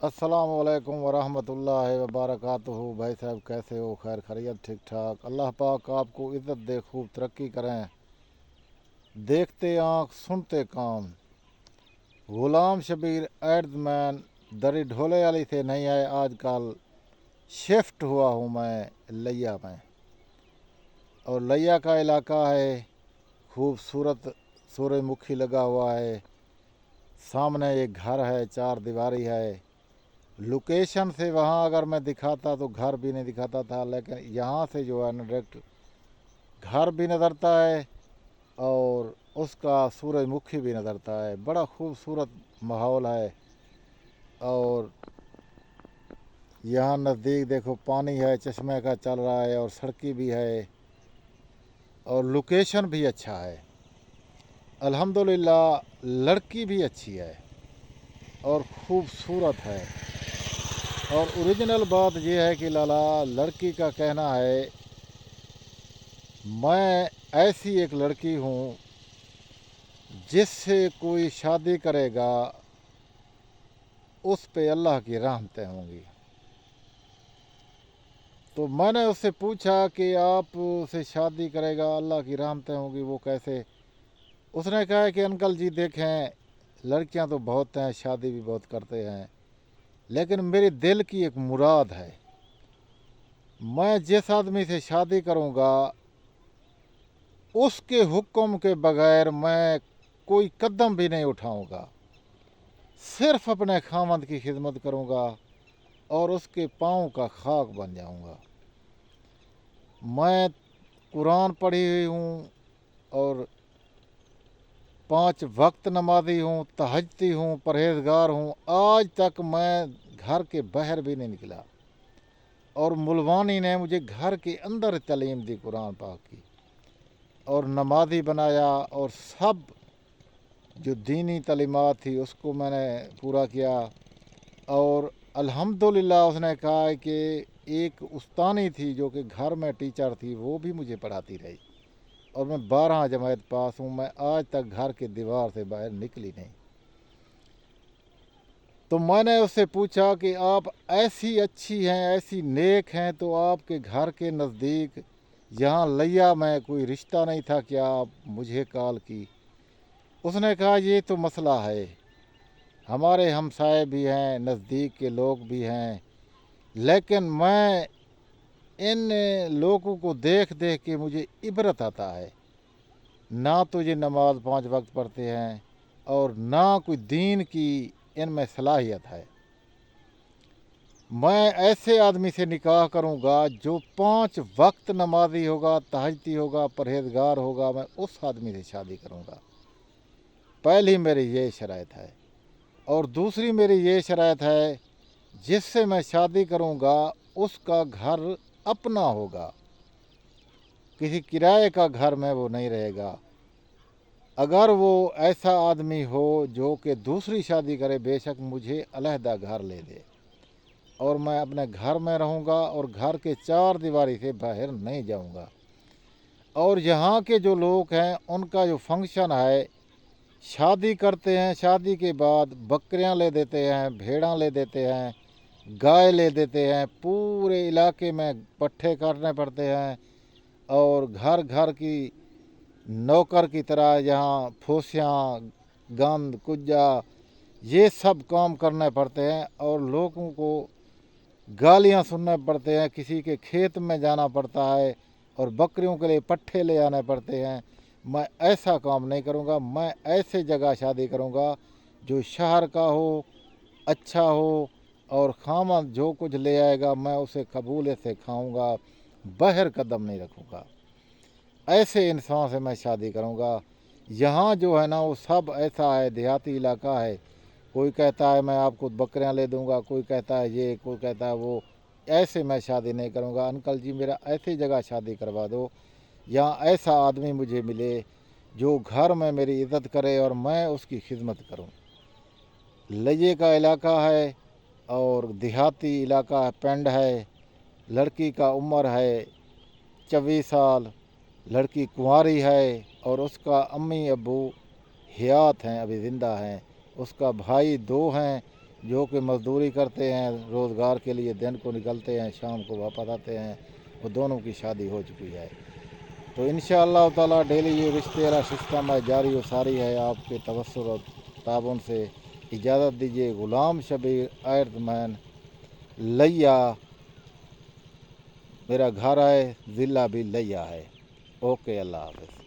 अस्सलामु अलैकुम वरहमतुल्लाहि वबरकातुहू। भाई साहब कैसे हो? खैर खैरियत? ठीक ठाक। अल्लाह पाक आपको इज़्ज़त दे, खूब तरक्की करें। देखते आँख सुनते कान। गुलाम शबीर एड्समैन दरी ढोले वाली से नहीं है। आजकल शिफ्ट हुआ हूँ मैं लिया में, और लिया का इलाका है खूबसूरत। सूरजमुखी लगा हुआ है, सामने एक घर है, चार दीवारी है। लोकेशन से वहाँ अगर मैं दिखाता तो घर भी नहीं दिखाता था, लेकिन यहाँ से जो है ना डायरेक्ट घर भी नज़रता है और उसका सूरजमुखी भी नज़रता है। बड़ा खूबसूरत माहौल है। और यहाँ नज़दीक देखो पानी है, चश्मे का चल रहा है, और सड़की भी है, और लोकेशन भी अच्छा है अल्हम्दुलिल्लाह। लड़की भी अच्छी है और खूबसूरत है। और ओरिजिनल बात यह है कि लाला लड़की का कहना है, मैं ऐसी एक लड़की हूँ जिससे कोई शादी करेगा उस पे अल्लाह की रहमतें होंगी। तो मैंने उससे पूछा कि आप से शादी करेगा अल्लाह की रहमतें होंगी, वो कैसे? उसने कहा कि अंकल जी देखें, लड़कियां तो बहुत हैं, शादी भी बहुत करते हैं, लेकिन मेरे दिल की एक मुराद है। मैं जिस आदमी से शादी करूँगा उसके हुक्म के बगैर मैं कोई कदम भी नहीं उठाऊँगा। सिर्फ अपने खामद की खिदमत करूँगा और उसके पाँव का खाक बन जाऊँगा। मैं कुरान पढ़ी हुई हूँ और 5 वक्त नमाजी हूँ, तहज्जुदी हूँ, परहेजगार हूँ। आज तक मैं घर के बाहर भी नहीं निकला, और मुलवानी ने मुझे घर के अंदर तालीम दी कुरान पाक की, और नमाजी बनाया, और सब जो दीनी तालीमात थी उसको मैंने पूरा किया। और अल्हम्दुलिल्लाह उसने कहा है कि एक उस्तानी थी जो कि घर में टीचर थी, वो भी मुझे पढ़ाती रही, और मैं 12 जमात पास हूँ। मैं आज तक घर की दीवार से बाहर निकली नहीं। तो मैंने उससे पूछा कि आप ऐसी अच्छी हैं, ऐसी नेक हैं, तो आपके घर के नज़दीक यहाँ लिया में कोई रिश्ता नहीं था क्या? आप मुझे कॉल की। उसने कहा ये तो मसला है, हमारे हमसाए भी हैं, नज़दीक के लोग भी हैं, लेकिन मैं इन लोगों को देख देख के मुझे इबरत आता है। ना तो ये नमाज 5 वक्त पढ़ते हैं और ना कोई दीन की इनमें सलाहियत है। मैं ऐसे आदमी से निकाह करूंगा जो 5 वक्त नमाजी होगा, तहज्जुदी होगा, परहेजगार होगा। मैं उस आदमी से शादी करूंगा। पहली मेरी ये शराइत है। और दूसरी मेरी ये शराइत है, जिससे मैं शादी करूंगा उसका घर अपना होगा, किसी किराए का घर में वो नहीं रहेगा। अगर वो ऐसा आदमी हो जो कि दूसरी शादी करे, बेशक मुझे अलहदा घर ले दे, और मैं अपने घर में रहूँगा और घर के 4 दीवारी से बाहर नहीं जाऊँगा। और यहाँ के जो लोग हैं उनका जो फंक्शन है, शादी करते हैं, शादी के बाद बकरियाँ ले देते हैं, भेड़ां ले देते हैं, गाय ले देते हैं, पूरे इलाके में पट्ठे काटने पड़ते हैं, और घर घर की नौकर की तरह यहाँ फूसियाँ, गंद, कुज्जा, ये सब काम करने पड़ते हैं, और लोगों को गालियाँ सुनने पड़ते हैं। किसी के खेत में जाना पड़ता है और बकरियों के लिए पट्ठे ले आने पड़ते हैं। मैं ऐसा काम नहीं करूँगा। मैं ऐसे जगह शादी करूँगा जो शहर का हो, अच्छा हो, और खामद जो कुछ ले आएगा मैं उसे कबूलियत से खाऊँगा, बाहर कदम नहीं रखूँगा। ऐसे इंसान से मैं शादी करूँगा। यहाँ जो है ना वो सब ऐसा है, देहाती इलाका है। कोई कहता है मैं आपको बकरियाँ ले दूँगा, कोई कहता है ये, कोई कहता है वो। ऐसे मैं शादी नहीं करूँगा। अंकल जी मेरा ऐसी जगह शादी करवा दो, यहाँ ऐसा आदमी मुझे मिले जो घर में मेरी इज़्ज़त करे और मैं उसकी खिदमत करूँ। लये का इलाका है और देहाती इलाका है, पिंड है। लड़की का उम्र है 24 साल, लड़की कुंवारी है, और उसका अम्मी अब्बू हयात हैं, अभी ज़िंदा हैं। उसका भाई 2 हैं جو کہ مزدوری کرتے ہیں، روزگار کے لیے دن کو نکلتے ہیں، شام کو واپس آتے ہیں، وہ دونوں کی شادی ہو چکی ہے۔ تو انشاءاللہ تعالیٰ ڈیلی یہ رشتے والا سسٹم ہے، جاری و ساری ہے۔ آپ کے توسل اور تعاون سے اجازت دیجیے، غلام شبیر ایرد مین لیا، میرا گھر ہے، ضلع بھی لیا ہے۔ اوکے، اللہ حافظ۔